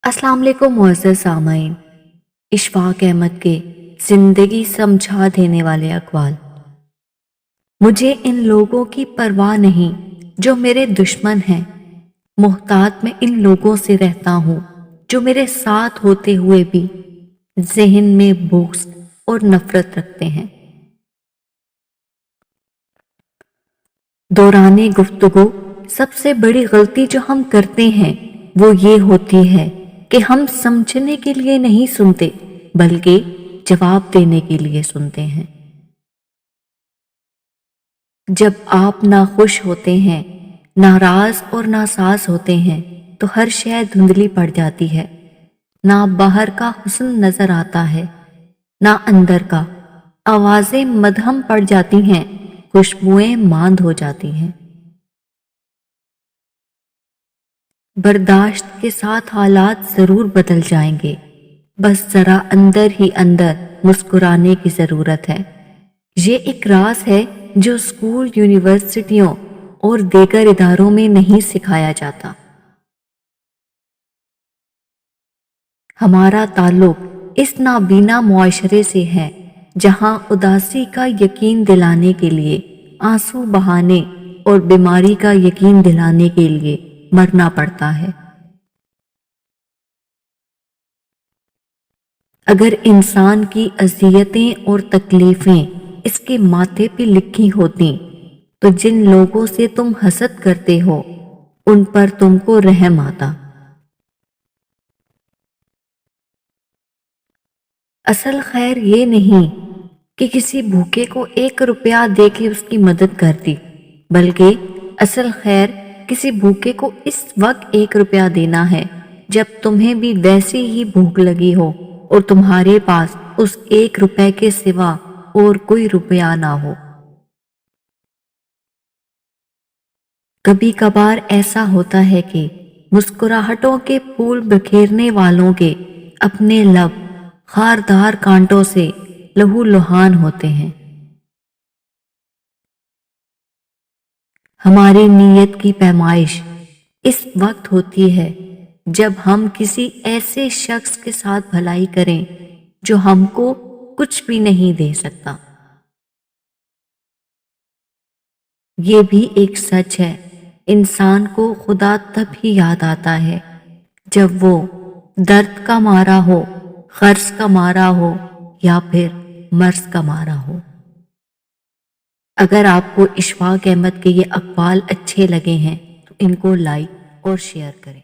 अस्सलाम वालेकुम मुअज़्ज़ज़ सामईन। इशफाक अहमद के ज़िंदगी समझा देने वाले अक़वाल। मुझे इन लोगों की परवाह नहीं जो मेरे दुश्मन हैं। मोहतात में इन लोगों से रहता हूँ जो मेरे साथ होते हुए भी ज़हन में बुग़्ज़ और नफ़रत रखते हैं। दौराने गुफ्तगू सबसे बड़ी गलती जो हम करते हैं वो ये होती है कि हम समझने के लिए नहीं सुनते बल्कि जवाब देने के लिए सुनते हैं। जब आप नाखुश होते हैं, नाराज और नासाज होते हैं तो हर शय धुंधली पड़ जाती है। ना बाहर का हुस्न नजर आता है ना अंदर का। आवाजें मदहम पड़ जाती हैं, खुशबुएं मांद हो जाती हैं। बर्दाश्त के साथ हालात जरूर बदल जाएंगे, बस जरा अंदर ही अंदर मुस्कुराने की जरूरत है। ये एक राज है जो स्कूल, यूनिवर्सिटियों और दीगर इदारों में नहीं सिखाया जाता। हमारा ताल्लुक इस नाबीना मुआशरे से है जहां उदासी का यकीन दिलाने के लिए आंसू बहाने और बीमारी का यकीन दिलाने के लिए मरना पड़ता है। अगर इंसान की अज़ियतें और तकलीफें इसके माथे पे लिखी होती तो जिन लोगों से तुम हसद करते हो उन पर तुमको रहम आता। असल खैर ये नहीं कि किसी भूखे को 1 रुपया दे के उसकी मदद कर दी, बल्कि असल खैर किसी भूखे को इस वक्त 1 रुपया देना है जब तुम्हें भी वैसी ही भूख लगी हो और तुम्हारे पास उस 1 रुपए के सिवा और कोई रुपया ना हो। कभी कभार ऐसा होता है कि मुस्कुराहटों के फूल बिखेरने वालों के अपने लब खारदार कांटों से लहूलुहान होते हैं। हमारी नीयत की पैमाइश इस वक्त होती है जब हम किसी ऐसे शख्स के साथ भलाई करें जो हमको कुछ भी नहीं दे सकता। ये भी एक सच है, इंसान को खुदा तब ही याद आता है जब वो दर्द का मारा हो, कर्ज का मारा हो या फिर मर्ज का मारा हो। अगर आपको इशफाक अहमद के ये अक़वाल अच्छे लगे हैं तो इनको लाइक और शेयर करें।